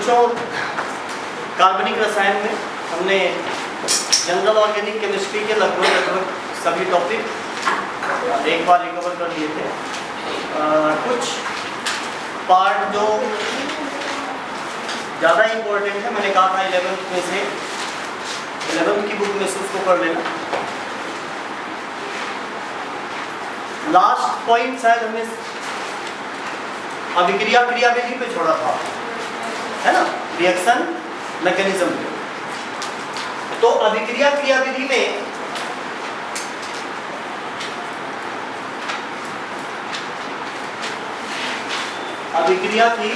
बच्चों, कार्बनिक रसायन में हमने जनरल ऑर्गेनिक केमिस्ट्री के लगभग सभी टॉपिक एक बार रिकवर कर लिए थे। कुछ पार्ट जो ज़्यादा इम्पोर्टेंट है, मैंने कहा था 11th में से 11th की बुक में से उसको पढ़ लेना। लास्ट पॉइंट शायद हमने अभिक्रिया क्रियाविधि पे छोड़ा था, है ना, रिएक्शन मैकेनिज्म पे। तो अभिक्रिया क्रियाविधि में अभिक्रिया की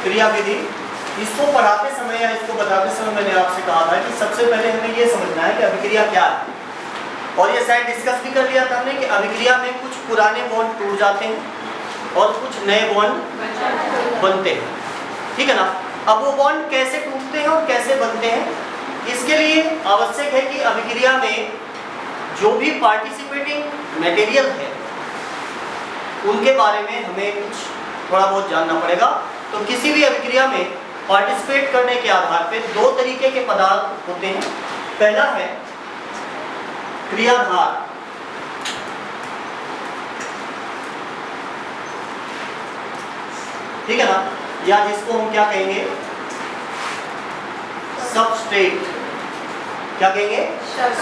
क्रियाविधि, इसको पढ़ाते समय या इसको बताते समय मैंने आपसे कहा था कि सबसे पहले हमें ये समझना है कि अभिक्रिया क्या है। और ये शायद डिस्कस भी कर लिया था हमने कि अभिक्रिया में कुछ पुराने बॉन्ड टूट जाते हैं और कुछ नए बॉन्ड बनते हैं, ठीक है ना। अब वो बॉन्ड कैसे टूटते हैं और कैसे बनते हैं, इसके लिए आवश्यक है कि अभिक्रिया में जो भी पार्टिसिपेटिंग मटेरियल है उनके बारे में हमें कुछ थोड़ा बहुत जानना पड़ेगा। तो किसी भी अभिक्रिया में पार्टिसिपेट करने के आधार पे दो तरीके के पदार्थ होते हैं। पहला है क्रियाधार, ठीक है ना, या जिसको हम क्या कहेंगे, सबस्ट्रेट। क्या कहेंगे?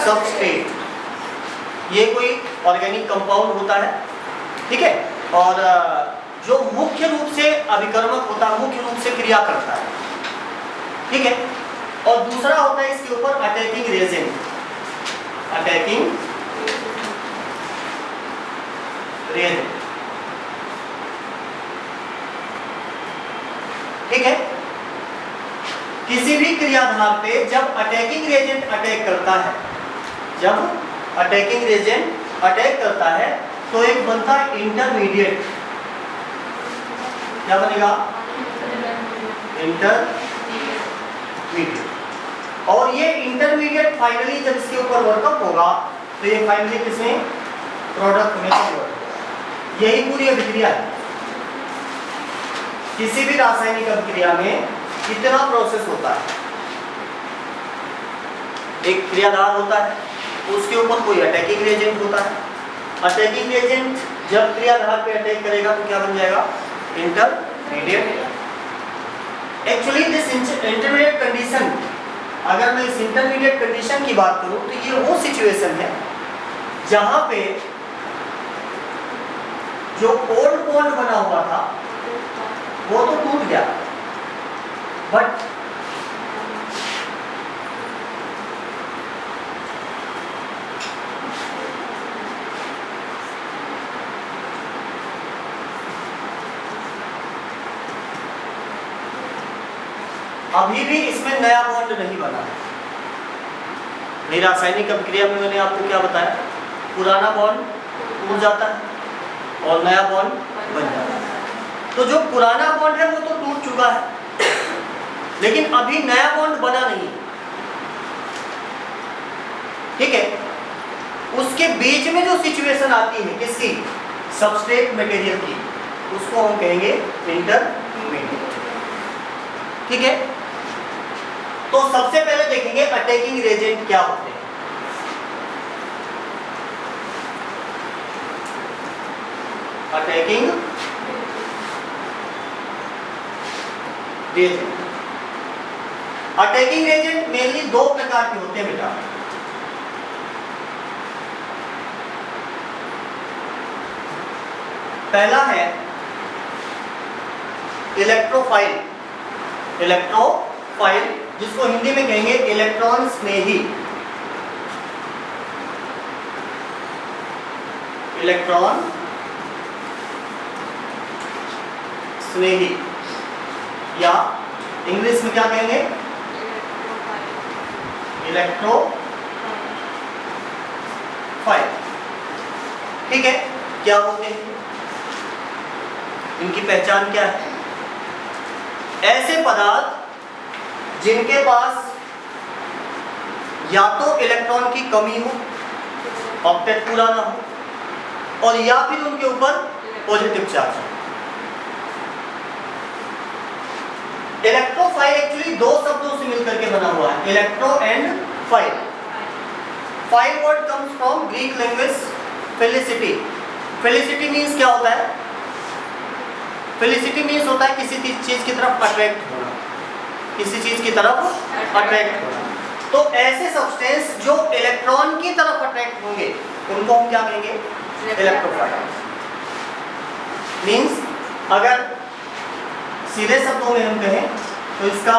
सबस्ट्रेट। ये कोई ऑर्गेनिक कंपाउंड होता है, ठीक है, और जो मुख्य रूप से अभिकर्मक होता है, मुख्य रूप से क्रिया करता है, ठीक है। और दूसरा होता है इसके ऊपर अटैकिंग रेजेंट। अटैकिंग रेजेंट, ठीक है। किसी भी क्रियाधार पे जब अटैकिंग रेजेंट अटैक करता है, जब अटैकिंग रेजेंट अटैक करता है तो एक बनता है इंटरमीडिएट। क्या बनेगा? इंटरमीडिएट। और ये इंटरमीडिएट फाइनली जब इसके ऊपर वर्कअप होगा तो ये फाइनली किसमें प्रोडक्ट में कन्वर्ट होगा। यही पूरी अभिक्रिया है। किसी भी रासायनिक अभिक्रिया में कितना प्रोसेस होता है। एक क्रियाधार होता है, उसके ऊपर कोई अटैकिंग रेजेंट होता है। अटैकिंग एजेंट जब क्रियाधार पे अटैक करेगा तो क्या बन जाएगा? Intermediate. Actually this intermediate condition, अगर मैं इस इंटरमीडिएट कंडीशन की बात करूं तो ये वो सिचुएशन है जहां पे जो ओल्ड बॉन्ड बना हुआ था वो तो टूट गया, बट अभी भी इसमें नया बॉन्ड नहीं बना है। मेरी रासायनिक अभिक्रिया में मैंने आपको क्या बताया, पुराना बॉन्ड टूट जाता है और नया बॉन्ड बन जाता है। तो जो पुराना बॉन्ड है वो तो टूट चुका है, लेकिन अभी नया बॉन्ड बना नहीं, ठीक है। उसके बीच में जो सिचुएशन आती है किसकी? सबस्ट्रेट मटेरियल की, उसको हम कहेंगे इंटरमीडिएट, ठीक है। तो सबसे पहले देखेंगे अटैकिंग रेजेंट क्या होते हैं। Attacking Regent, attacking Regent mainly दो प्रकार के होते हैं बेटा। पहला है इलेक्ट्रोफाइल। इलेक्ट्रोफाइल जिसको हिंदी में कहेंगे इलेक्ट्रॉन स्नेही। इलेक्ट्रॉन स्नेही, या इंग्लिश में क्या कहेंगे? इलेक्ट्रोफाइल, ठीक है। क्या होते हैं इनकी पहचान क्या है? ऐसे पदार्थ जिनके पास या तो इलेक्ट्रॉन की कमी हो, ऑक्टेट पूरा ना हो, और या फिर उनके ऊपर पॉजिटिव चार्ज हो। इलेक्ट्रोफाइल एक्चुअली दो शब्दों से मिलकर के बना हुआ है, electro and file. File word comes from Greek language felicity. Felicity means क्या होता है? फेलिसिटी मीन्स होता है किसी चीज की तरफ अट्रैक्ट होना, किसी चीज की तरफ अट्रैक्ट होना। तो ऐसे सब्सटेंस जो इलेक्ट्रॉन की तरफ अट्रैक्ट होंगे उनको हम क्या कहेंगे? इलेक्ट्रोफाइल। मीन्स अगर सीधे शब्दों में हम कहें तो इसका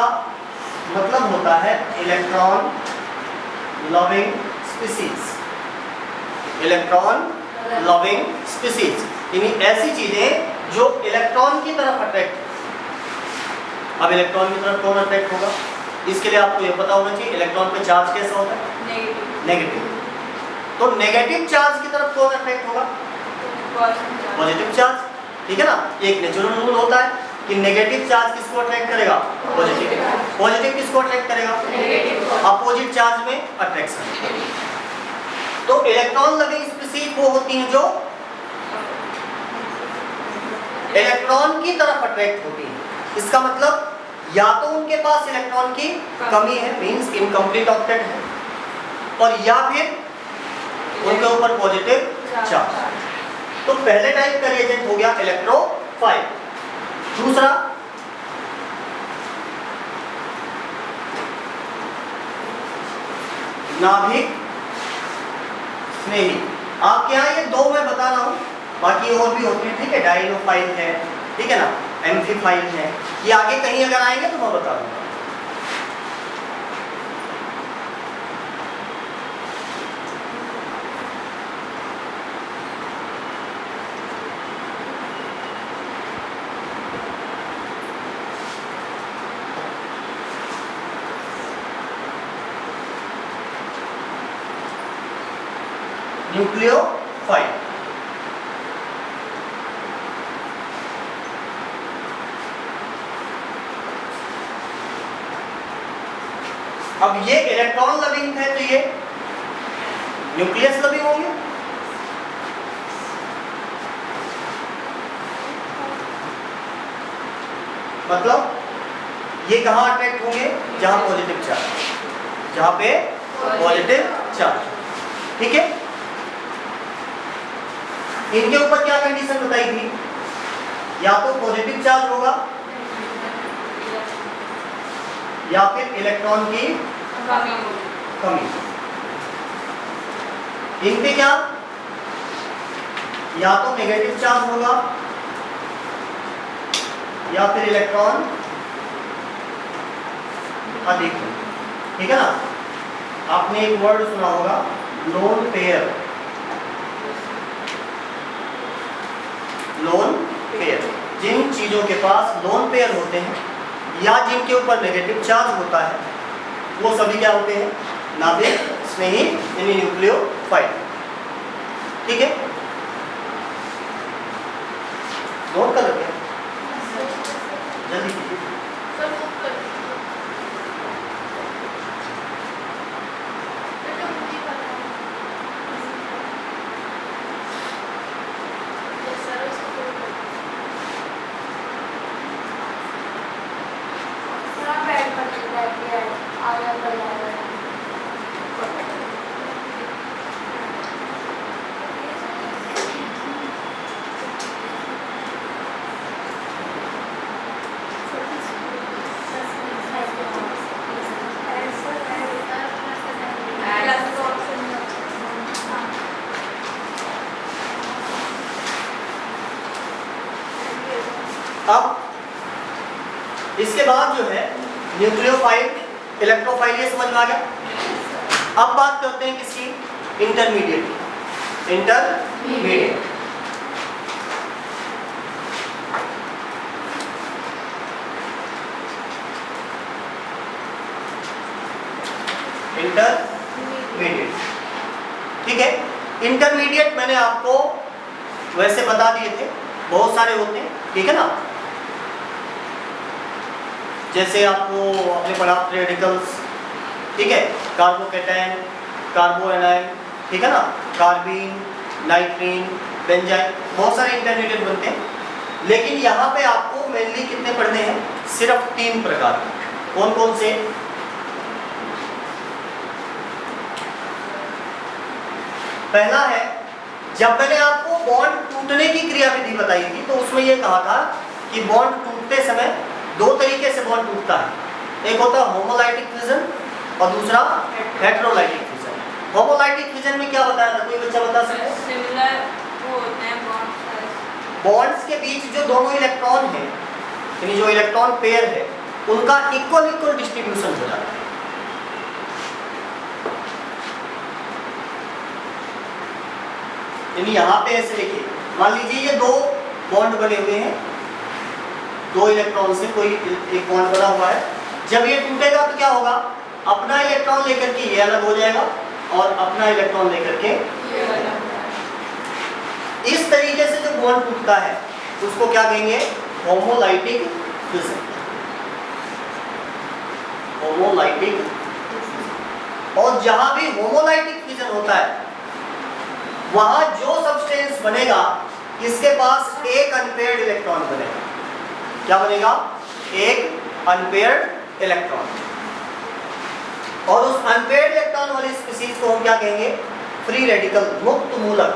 मतलब होता है electron loving species. Electron loving species यानी ऐसी चीजें जो इलेक्ट्रॉन की तरफ अट्रैक्ट। अब इलेक्ट्रॉन की तरफ कौन अट्रैक्ट होगा? इसके लिए आपको ये पता होना चाहिए इलेक्ट्रॉन पे चार्ज कैसा होता है? नेगेटिव। तो नेगेटिव चार्ज की तरफ कौन अट्रैक्ट होगा? Positive charge. ठीक है ना? एक नेचुरल रूल होता है कि नेगेटिव चार्ज किसको अट्रैक्ट करेगा? पॉजिटिव। पॉजिटिव किसको अट्रैक्ट करेगा? नेगेटिव। अपोजिट चार्ज में अट्रैक्शन। तो इलेक्ट्रॉन लविंग स्पीसीज वो होती हैं जो इलेक्ट्रॉन की तरफ अट्रैक्ट होती है। इसका मतलब या तो उनके पास इलेक्ट्रॉन की कमी है, मींस इनकम्प्लीट ऑक्टेट है, और या फिर उनके ऊपर पॉजिटिव चार्ज। तो पहले टाइप का रिएजेंट हो गया इलेक्ट्रोफाइल। दूसरा नाभिक स्नेही। आपके यहाँ ये दो मैं बता रहा हूं, बाकी और भी होते हैं। ठीक है, डाइनोफाइल है, ठीक है ना, एम्फीफाइल है, ये आगे कहीं अगर आएंगे तो मैं बता दूंगा। न्यूक्लियोफाइल। अब ये इलेक्ट्रॉन लविंग है तो ये न्यूक्लियस लविंग होंगे। मतलब ये कहां अट्रैक्ट होंगे? जहां पॉजिटिव चार्ज, जहां पे पॉजिटिव चार्ज। ठीक है, इनके ऊपर क्या कंडीशन बताई थी? या तो पॉजिटिव चार्ज होगा या फिर इलेक्ट्रॉन की कमी। इन पे क्या? या तो नेगेटिव चार्ज होगा या फिर इलेक्ट्रॉन अधिक होगा। ठीक है ना? आपने एक वर्ड सुना होगा लोन पेयर। लोन पेयर, जिन चीजों के पास लोन पेयर होते हैं या जिनके ऊपर नेगेटिव चार्ज होता है वो सभी क्या होते हैं? नाभिक स्नेही यानी न्यूक्लियोफाइल। ठीक है, नोट कर लेते हैं जल्दी कीजिए। अब इसके बाद जो है न्यूक्लियोफाइल, इलेक्ट्रोफाइल ये समझ में आ गया। अब बात करते हैं किसकी? इंटरमीडिएट। इंटरमीडिएट इंटरमीडिएट ठीक है। इंटरमीडिएट मैंने आपको वैसे बता दिए थे, बहुत सारे होते हैं। ठीक है ना? जैसे आपको आपने पढ़ा रेडिकल्स, ठीक है, कार्बोकैटायन, कार्बोएनायन, ठीक है ना, कार्बीन, नाइट्रीन, बेंजाइन, बहुत सारे इंटरमीडिएट बनते हैं। लेकिन यहाँ पे आपको मेनली कितने पढ़ने हैं? सिर्फ 3 प्रकार। कौन कौन से? पहला है, जब मैंने आपको बॉन्ड टूटने की क्रियाविधि बताई थी तो उसमें यह कहा था कि बॉन्ड टूटते समय 2 तरीके से बॉन्ड टूटता है। एक होता है होमोलाइटिक फ्यूजन और दूसरा हेटेरोलाइटिक फ्यूजन। होमोलाइटिक फ्यूजन में क्या बताया था? कोई बच्चा बता सकता है? सिमिलर वो होते हैं बॉन्ड्स के बीच जो दोनों इलेक्ट्रॉन हैं, यानी जो इलेक्ट्रॉन पेयर है, उनका इक्वल डिस्ट्रीब्यूशन हो जाता है। यानी यहाँ पे ऐसे देखिए, मान लीजिए ये 2 बॉन्ड बने हुए हैं, 2 इलेक्ट्रॉन से कोई एक बॉन्ड बना हुआ है। जब ये टूटेगा तो क्या होगा? अपना इलेक्ट्रॉन लेकर के ये अलग हो जाएगा और अपना इलेक्ट्रॉन लेकर के ये अलग। इस तरीके से जो बॉन्ड टूटता है उसको क्या कहेंगे? Homolytic fusion. होमोलाइटिक। और जहां भी होमोलाइटिक फ्यूजन होता है वहां जो सब्सटेंस बनेगा, इसके पास एक अनपेयर्ड इलेक्ट्रॉन बनेगा। क्या बनेगा? एक अनपेयर्ड इलेक्ट्रॉन। और उस अनपेयर्ड इलेक्ट्रॉन वाली स्पीशीज को हम क्या कहेंगे? फ्री रेडिकल, मुक्त मूलक।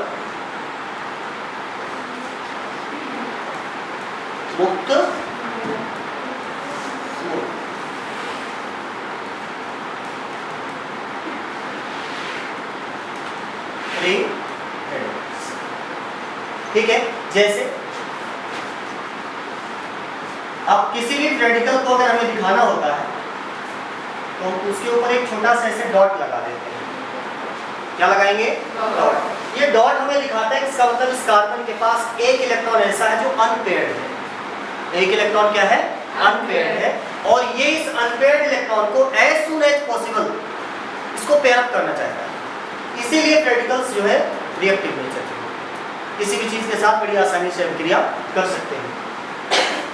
मुक्त मूलक। Free radicals. ठीक है। जैसे अब किसी भी रेडिकल को अगर हमें दिखाना होता है तो उसके ऊपर एक छोटा सा ऐसे डॉट लगा देते हैं। क्या लगाएंगे? डॉट। ये डॉट हमें दिखाता है, इसका मतलब इस कार्बन के पास एक इलेक्ट्रॉन ऐसा है जो अनपेयर्ड है। एक इलेक्ट्रॉन क्या है? अनपेयर्ड है। और ये इस अनपेयर्ड इलेक्ट्रॉन को एज सून एज पॉसिबल इसको पेयर अप करना चाहता है। इसीलिए रेडिकल्स जो है रिएक्टिव नेचर के, किसी भी चीज के साथ बड़ी आसानी से अभिक्रिया कर सकते हैं,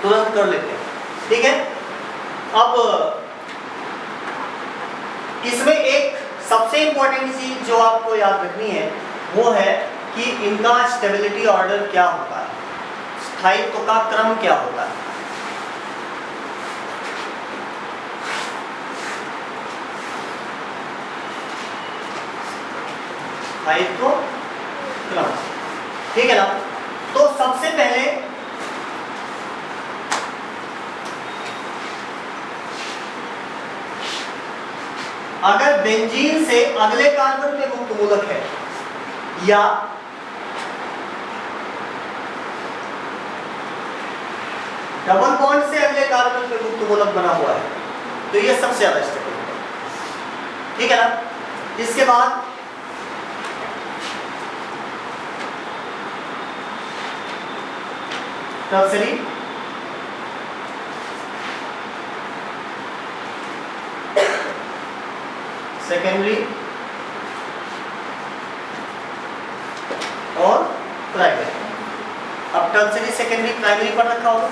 तुरंत कर लेते हैं। ठीक है। अब इसमें एक सबसे इंपॉर्टेंट चीज जो आपको याद रखनी है वो है कि इनका स्टेबिलिटी ऑर्डर क्या होता है, स्थायित्व का क्रम क्या होता है। स्थायित्व क्रम, ठीक है ना। तो सबसे पहले अगर बेंजीन से अगले कार्बन पे मुक्त मूलक है या डबल बॉन्ड से अगले कार्बन पे मुक्त मूलक बना हुआ है तो ये सबसे ज्यादा स्टेबल है। ठीक है ना। इसके बाद टर्सरी, सेकेंडरी और प्राइमरी। अब टर्सरी, सेकेंडरी, प्राइमरी पर रखा होगा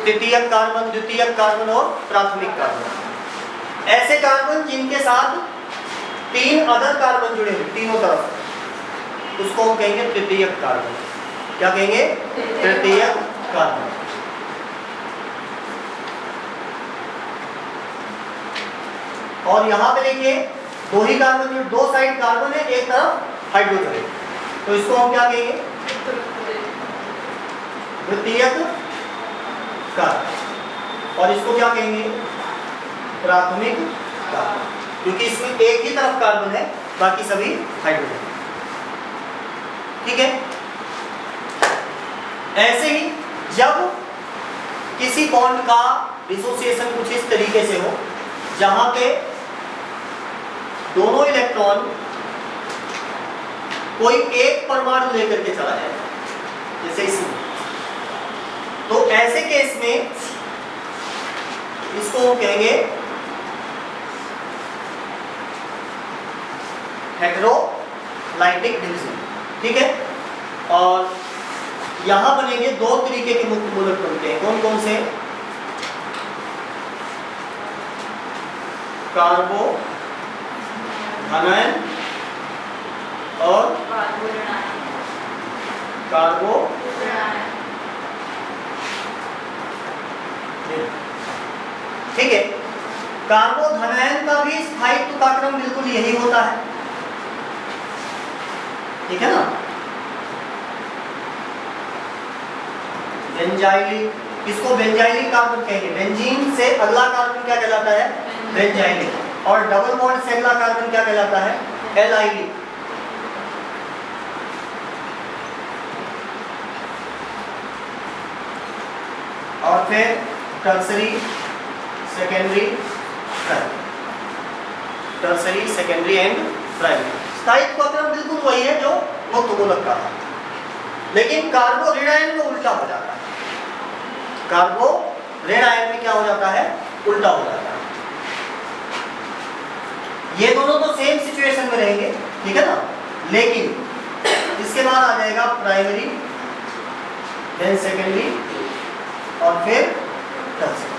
तृतीयक कार्बन, द्वितीयक कार्बन और प्राथमिक कार्बन। ऐसे कार्बन जिनके साथ 3 अदर कार्बन जुड़े हुए तीनों तरफ, उसको हम कहेंगे तृतीयक कार्बन। क्या कहेंगे? तृतीयक कार्बन। और यहाँ पे देखिए 2 ही कार्बन, जो 2 साइड कार्बन है, एक तरफ हाइड्रोजन है, तो इसको हम क्या कहेंगे? द्वितीयक कार्बन। और इसको क्या कहेंगे? प्राथमिक कार्बन, क्योंकि इसमें एक ही तरफ कार्बन है, बाकी सभी हाइड्रोजन। ठीक है। ऐसे ही जब किसी बॉन्ड का डिसोसिएशन कुछ इस तरीके से हो जहां पे दोनों इलेक्ट्रॉन कोई एक परमाणु लेकर के चला जाए, जैसे इसमें, तो ऐसे केस में इसको हम कहेंगे हेटेरोलाइटिक डिवीजन। ठीक है। और यहां बनेंगे 2 तरीके के मुक्त मूलक बनते हैं। कौन कौन से? कार्बो धनायन और कार्बो ठीक है। कार्बोधनायन का भी स्थायित्व का क्रम बिल्कुल यही होता है, ठीक है ना। बेंजाइलिक, इसको बेंजाइलिक कार्बन कहेंगे। बेंजीन से अगला कार्बन क्या कहलाता है? बेंजाइलिक। और डबल बॉन्ड से अगला कार्बन क्या कहलाता है? एलाइलिक। और फिर tertiary, secondary, primary. Tertiary, secondary and primary. स्थायित्व का क्रम बिल्कुल वही है जो मुक्त गोलक का था, लेकिन कार्बो ऋण आयन में उल्टा हो जाता है। कार्बो ऋण आयन में क्या हो जाता है? उल्टा हो जाता है। ये दोनों तो सेम सिचुएशन में रहेंगे, ठीक है ना, लेकिन इसके बाद आ जाएगा प्राइमरी, देन सेकेंडरी और फिर टर्सरी।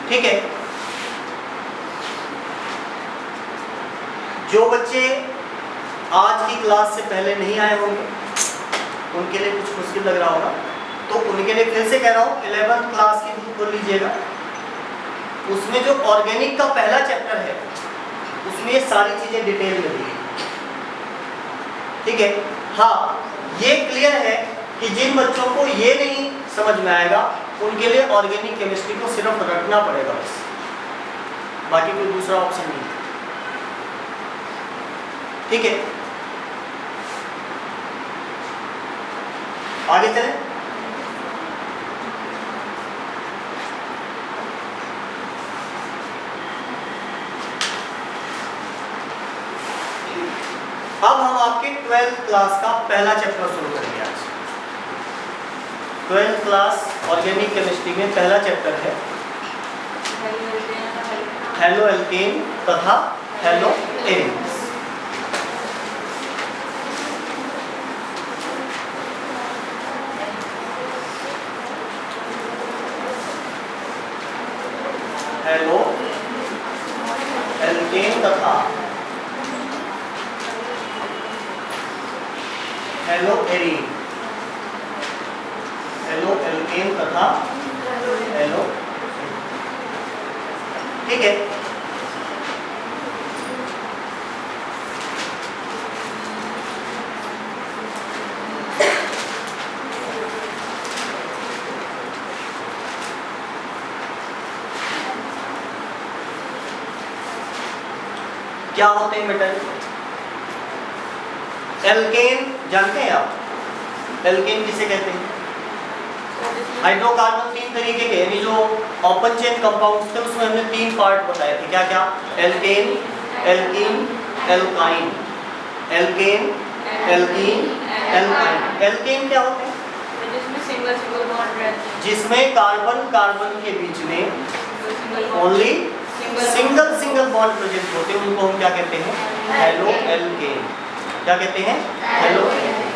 ठीक है। जो बच्चे आज की क्लास से पहले नहीं आए होंगे उनके लिए कुछ मुश्किल लग रहा होगा, तो उनके लिए फिर से कह रहा हूँ 11th क्लास की बुक खोल लीजिएगा। उसमें जो ऑर्गेनिक का पहला चैप्टर है उसमें ये सारी चीजें डिटेल में दी है, ठीक है। हाँ, ये क्लियर है कि जिन बच्चों को ये नहीं समझ में आएगा उनके लिए ऑर्गेनिक केमिस्ट्री को सिर्फ रटना पड़ेगा बस, बाकी कोई दूसरा ऑप्शन नहीं, ठीक है। आगे चलें। अब हम आपके 12th क्लास का पहला चैप्टर शुरू करेंगे आज। 12th क्लास ऑर्गेनिक केमिस्ट्री में पहला चैप्टर है हेलो एल्केन तथा हेलो एरिन्स। हेलो एल्केन तथा हेलो एरीन। हेलो एल्केन तथा हेलो, ठीक है। क्या होते हैं मेटल? एल्केन जानते हैं आप? एल्केन किसे कहते हैं? हाइड्रोकार्बन 3 तरीके के, यानी जो ओपन चेन कंपाउंड्स थे उसमें हमने 3 पार्ट बताए थे। क्या क्या? Alkane, alkene, alkyne. Alkane, alkene, alkyne. Alkane क्या होते हैं? जिसमें सिंगल बॉन्ड रहते हैं, जिसमें कार्बन कार्बन के बीच में ओनली सिंगल बॉन्ड प्रेजेंट होते हैं, उनको हम क्या कहते हैं? Halo alkane. क्या कहते हैं? हेलो एल्केन,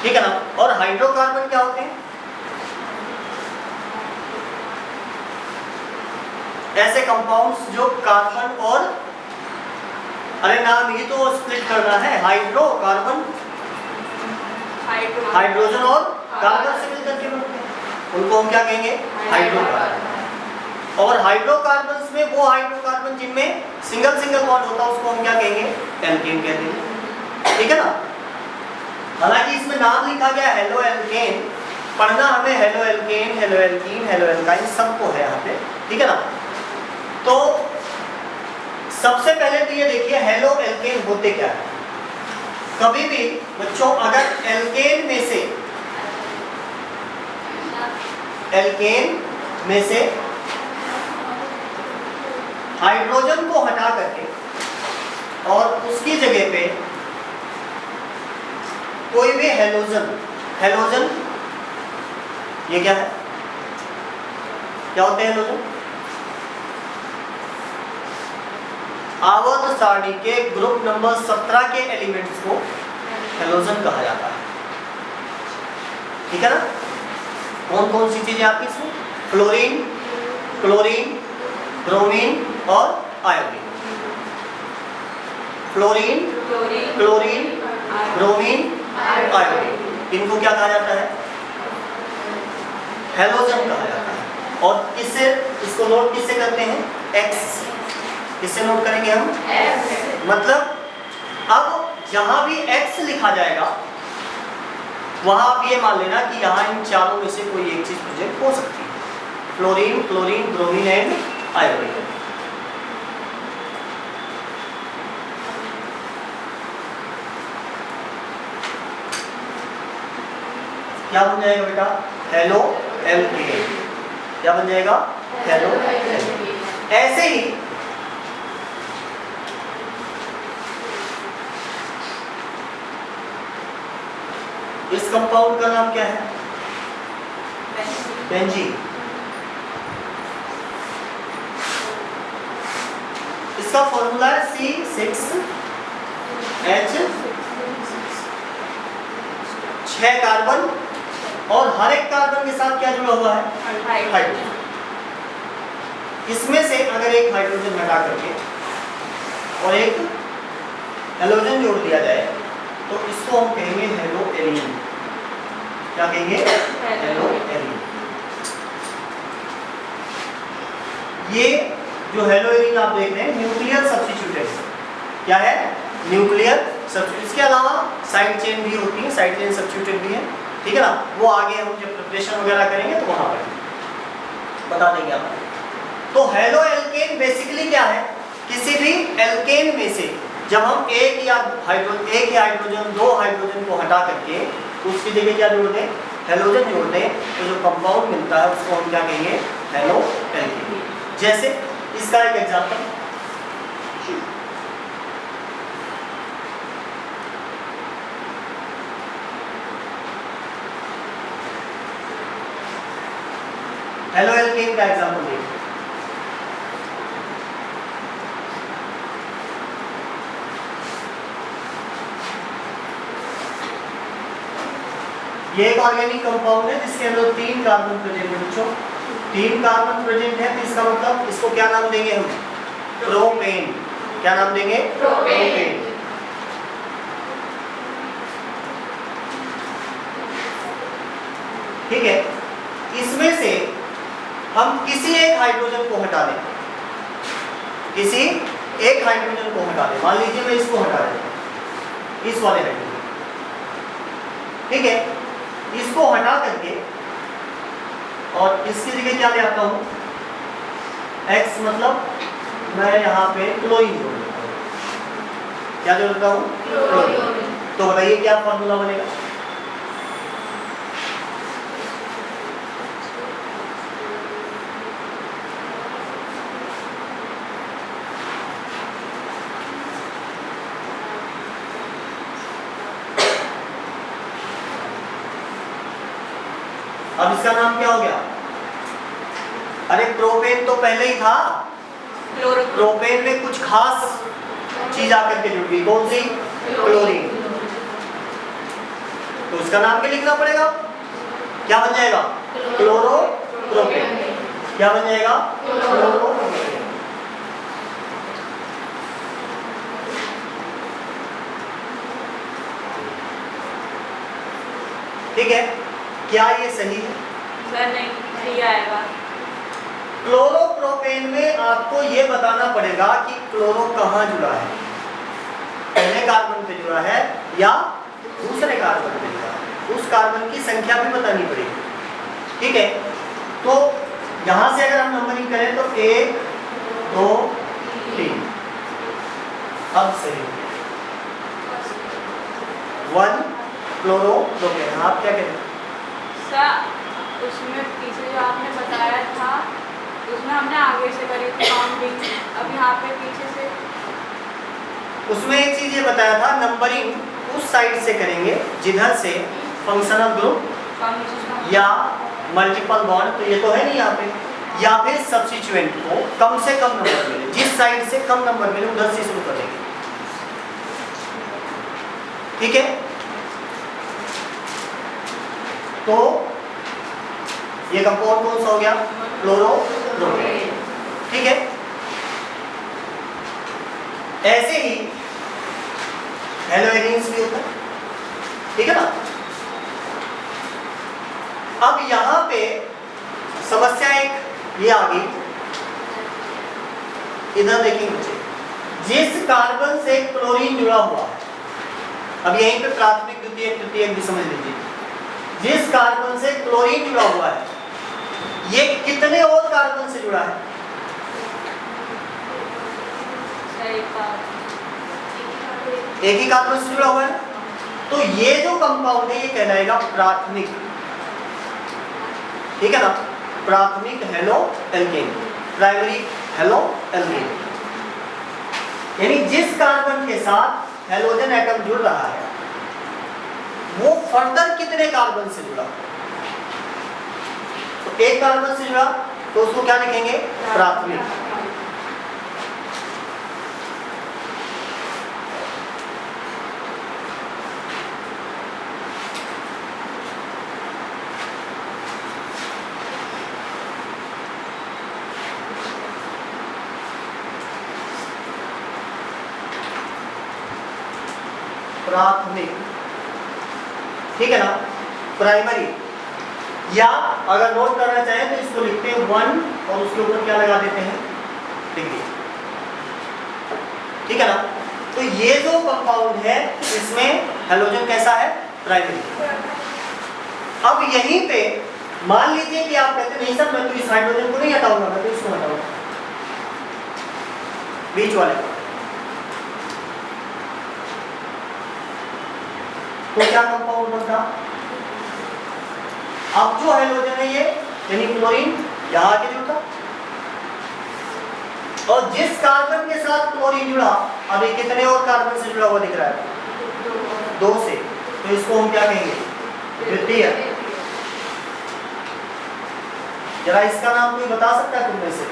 ठीक है ना। और हाइड्रोकार्बन क्या होते हैं? ऐसे कंपाउंड्स जो कार्बन और, अरे नाम ही तो स्प्लिट करना है, हाइड्रोकार्बन हाइड्रोजन और कार्बन से मिलकर के बनते हैं, उनको हम क्या कहेंगे? हाइड्रोकार्बन। और हाइड्रोकार्बन्स में वो हाइड्रोकार्बन जिनमें सिंगल बॉन्ड होता है उसको हम क्या कहेंगे? एल्केन कहते हैं, ठीक है ना। हालांकि इसमें नाम लिखा गया हेलो एल्केन, पढ़ना हमें halo alkane, hello alkene, hello alkyne सबको है यहाँ पे, ठीक है ना। तो सबसे पहले तो ये देखिए हेलो एल्केन होते क्या है। कभी भी बच्चों अगर एल्केन में से हाइड्रोजन को हटा करके और उसकी जगह पे कोई भी हेलोजन, ये क्या है? क्या होते हैं हेलोजन? आवर्त सारणी के ग्रुप नंबर 17 के एलिमेंट्स को हेलोजन कहा जाता है, ठीक है ना। कौन कौन सी चीजें आती है इसमें? फ्लोरीन, क्लोरीन, ब्रोमीन और iodine. Fluorine, chlorine, bromine, iodine, इनको क्या कहा जाता है? हेलोजन कहा जाता है। और किससे इसको नोट किससे करते हैं? X से। किससे नोट करेंगे हम? मतलब अब जहां भी X लिखा जाएगा वहां आप ये मान लेना कि यहाँ इन चारों में से कोई एक चीज प्रेजेंट हो सकती है, fluorine, chlorine, bromine and iodine. क्या बन जाएगा बेटा? Halo alkane. क्या बन जाएगा? Halo alkane. ऐसे ही इस कंपाउंड का नाम क्या है? बेंजीन। इसका फॉर्मूला है C6H, 6 कार्बन, और हर एक कार्बन के साथ क्या जुड़ा हुआ है? हाइड्रोजन। इसमें से अगर एक हाइड्रोजन हटा करके और एक हेलोजन जोड़ दिया जाए तो इसको हम कहेंगे हेलो एलीन। क्या कहेंगे? हेलो एलीन। ये जो हेलो एलीन आप देख रहे हैं न्यूक्लियर सब्स्टिट्यूटेड है। क्या है? Nuclear substitute. इसके अलावा साइड चेन भी होती है, साइड चेन सब्स्टिट्यूटेड भी है, ठीक है ना? वो आगे हम जब प्रिपरेशन वगैरह करेंगे तो वहां पर बता देंगे आपको। तो हेलो एल्केन बेसिकली क्या है? किसी भी एल्केन में से जब हम एक ही हाइड्रोजन, 2 हाइड्रोजन को हटा करके उसकी जगह क्या जोड़ दें? हेलोजन जोड़ दें, तो जो कंपाउंड मिलता है उसको हम क्या कहेंगे? Halo alkane. जैसे इसका एक एग्जांपल, हेलो एल्केन का एग्जांपल देखिए। ये एक ऑर्गेनिक कंपाउंड है जिसके अंदर 3 कार्बन प्रेजेंट है बच्चों। 3 कार्बन प्रेजेंट है, तो इसका मतलब इसको क्या नाम देंगे हम? प्रोपेन। क्या नाम देंगे? प्रोपेन। ठीक है। इसमें से हम किसी एक हाइड्रोजन को हटा दें, किसी एक हाइड्रोजन को हटा दें। मान लीजिए मैं इसको हटा देता हूं, इस वाले हाइड्रोजन, ठीक है। इसको हटा करके और इसकी जगह क्या ले आता हूं? X, मतलब मैं यहाँ पे क्लोरीन जोड़ देता हूँ। क्या जोड़ देता हूँ? क्लोरीन। तो बताइए क्या फॉर्मूला बनेगा? अब इसका नाम क्या हो गया? अरे प्रोपेन तो पहले ही था, प्रोपेन में कुछ खास चीज आकर के जुड़ गई। कौन सी? क्लोरीन। तो उसका नाम क्या लिखना पड़ेगा? क्या बन जाएगा? क्लोरोप्रोपेन। क्या बन जाएगा? क्लोरोप्रोपेन। ठीक है। क्या ये सही है? सर नहीं, सही आएगा। क्लोरोप्रोपेन में आपको ये बताना पड़ेगा कि क्लोरो कहाँ जुड़ा है, पहले कार्बन पे जुड़ा है या दूसरे कार्बन पे जुड़ा है। उस कार्बन की संख्या भी बतानी पड़ेगी, ठीक है। तो यहां से अगर हम नंबरिंग करें तो 1 2 3, अब सही 1 क्लोरोप्रोपेन। आप क्या कहते हैं? उसमें पीछे जो आपने बताया था उसमें हमने आगे से करी थी काउंटिंग, अब यहाँ पे पीछे से। उसमें एक चीज ये बताया था, नंबरिंग उस साइड से करेंगे जिधर से फंक्शनल ग्रुप या मल्टीपल बॉन्ड, तो ये तो है नहीं यहाँ पे, या फिर सब्स्टिट्यूएंट को कम से कम नंबर मिले, जिस साइड से कम नंबर मिले उधर से शुरू करेंगे, ठीक है। तो ये कंपाउंड कौन सा हो गया? क्लोरोप्रोपेन, ठीक है। ऐसे ही हेलोइनिन्स भी होता है, ठीक है ना। अब यहां पे समस्या एक ये आ गई, इधर देखेंगे बच्चे, जिस कार्बन से क्लोरीन जुड़ा हुआ है, अब यहीं पे प्राथमिक द्वितीयक तृतीयक भी समझ लीजिए, जिस कार्बन से क्लोरीन जुड़ा हुआ है ये कितने और कार्बन से जुड़ा है? एक ही कार्बन से जुड़ा हुआ है। तो ये जो कंपाउंड है ये कहलाएगा प्राथमिक, ठीक है ना, प्राथमिक halo alkane, primary halo alkane. यानी जिस कार्बन के साथ हेलोजन एटम जुड़ रहा है वो फर्दर कितने कार्बन से जुड़ा? तो एक कार्बन से जुड़ा तो उसको क्या लिखेंगे? प्राथमिक। प्राथमिक, ठीक है ना, प्राइमरी, या अगर नोट करना चाहें तो इसको लिखते हैं 1 और उसके ऊपर क्या लगा देते हैं? डिग्री, ठीक है ना। तो ये जो कंपाउंड है इसमें हेलोजन कैसा है? प्राइमरी। अब यहीं पे मान लीजिए कि आप कहते नहीं सर मैं तो इस हाइड्रोजन को नहीं हटाऊंगा, मैं तो इसको हटाऊंगा, बीच वाले को, तो क्या कंपाउंड बनता? अब जो हेलोजन है ये यानी क्लोरीन यहां आके जुड़ता, और जिस कार्बन के साथ क्लोरीन जुड़ा अब ये कितने और कार्बन से जुड़ा हुआ दिख रहा है? 2 से। तो इसको हम क्या कहेंगे? द्वितीय। जरा इसका नाम कोई बता सकता है तुम में से?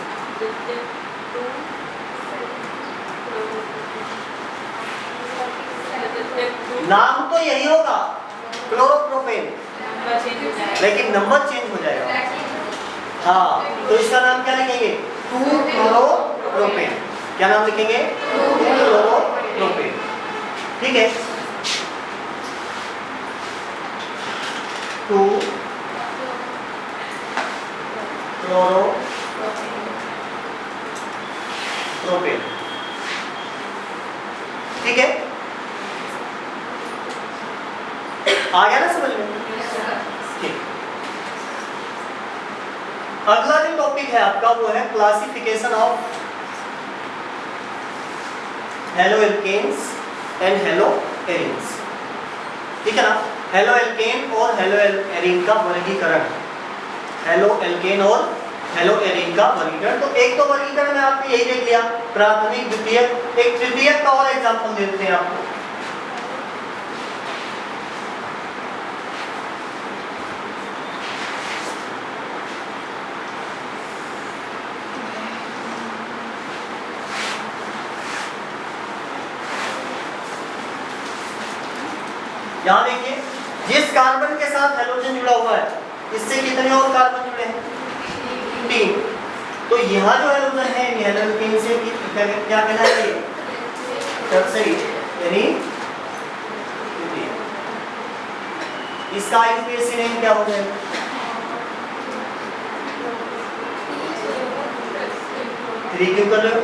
नाम तो यही होगा क्लोरोप्रोपेन, लेकिन नंबर चेंज हो जाएगा। हाँ, तो इसका नाम क्या लिखेंगे? 2-क्लोरोप्रोपेन। क्या नाम लिखेंगे? 2-क्लोरोप्रोपेन, ठीक है। 2-क्लोरोप्रोपेन, ठीक है। आ गया ना समझ में? ठीक। अगला जो टॉपिक है आपका वो है classification of halo alkanes and halo arenes, ठीक है ना। हेलो एल्केन और हेलो एरीन का वर्गीकरण, हेलो एल्केन और हेलो एरीन का वर्गीकरण। तो एक तो वर्गीकरण में आपने यही देख लिया, प्राथमिक, द्वितीयक। एक तृतीयक का और एग्जांपल देते हैं आपको। यहां देखिए, जिस कार्बन के साथ हेलोजन जुड़ा हुआ है इससे कितने और कार्बन जुड़े हैं? 3। तो यहाँ जो हेलोजन है हेलोजन से क्या कहलाएगा? ये टर्सरी यानी इसका आईयूपीएसी नेम क्या हो जाएगा? क्यों कर रहे हो?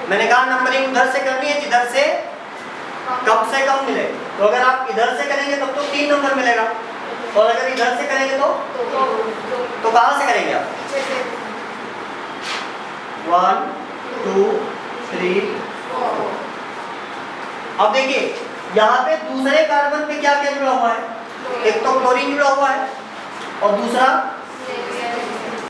मैंने कहा नंबरिंग उधर से करनी है जिधर से कम मिले। तो अगर आप इधर से करेंगे तब तो 3 नंबर मिलेगा, और अगर इधर से करेंगे तो कहां से करेंगे आप? 1 2 3 4। अब देखिए यहाँ पे दूसरे कार्बन पे क्या क्या जुड़ा हुआ है? एक तो क्लोरीन जुड़ा हुआ है और दूसरा